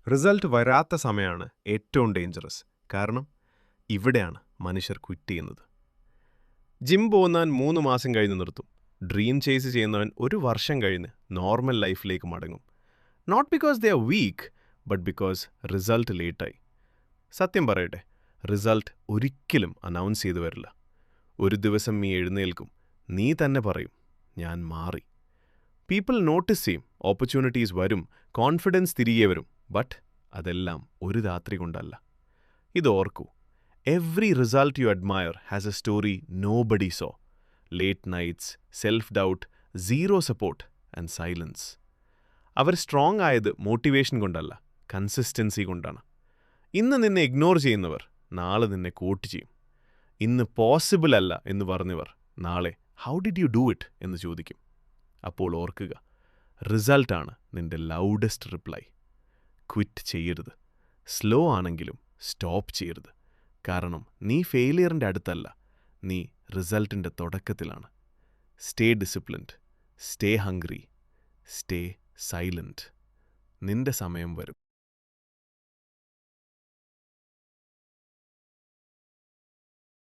Result വരാത്ത സമയമാണ് ഏറ്റവും ഡേഞ്ചറസ്. കാരണം ഇവിടെയാണ് മനുഷ്യർ ക്വിറ്റ് ചെയ്യുന്നത്. ജിം പോകുന്നവൻ 3 മാസം കഴിഞ്ഞ് നിർത്തും. ഡ്രീം ചേസ് ചെയ്യുന്നവൻ 1 വർഷം കഴിഞ്ഞ് നോർമൽ ലൈഫിലേക്ക് മടങ്ങും. Not because they are weak, but because result ലേറ്റായി. സത്യം പറയട്ടെ, റിസൾട്ട് ഒരിക്കലും അനൗൺസ് ചെയ്തു വരില്ല. ഒരു ദിവസം നീ എഴുന്നേൽക്കും, നീ തന്നെ പറയും, ഞാൻ മാറി. പീപ്പിൾ നോട്ടീസ് ചെയ്യും, ഓപ്പർച്യൂണിറ്റീസ് വരും, കോൺഫിഡൻസ് തിരികെ വരും. ബട്ട് അതെല്ലാം ഒരു രാത്രി കൊണ്ടല്ല. ഇത് ഓർക്കൂ, every result you admire has a story nobody saw. Late nights, self doubt, zero support and silence. അവർ സ്ട്രോങ് ആയത് മോട്ടിവേഷൻ കൊണ്ടല്ല, കൺസിസ്റ്റൻസി കൊണ്ടാണ്. ഇന്ന് നിന്നെ ഇഗ്നോർ ചെയ്യുന്നവർ നാളെ നിന്നെ കോട്ട് ചെയ്യും. ഇന്ന് പോസിബിൾ അല്ല എന്ന് പറഞ്ഞവർ നാളെ how did you do it എന്ന് ചോദിക്കും. അപ്പോൾ ഓർക്കുക, റിസൾട്ടാണ് നിന്റെ ലൗഡസ്റ്റ് റിപ്ലൈ. ക്വിറ്റ് ചെയ്യരുത്. സ്ലോ ആണെങ്കിലും സ്റ്റോപ്പ് ചെയ്യരുത്. കാരണം നീ ഫെയിലിയറിൻ്റെ അടുത്തല്ല, നീ റിസൾട്ടിൻ്റെ തുടക്കത്തിലാണ്. Stay disciplined, stay hungry, stay silent. നിന്റെ സമയം വരും.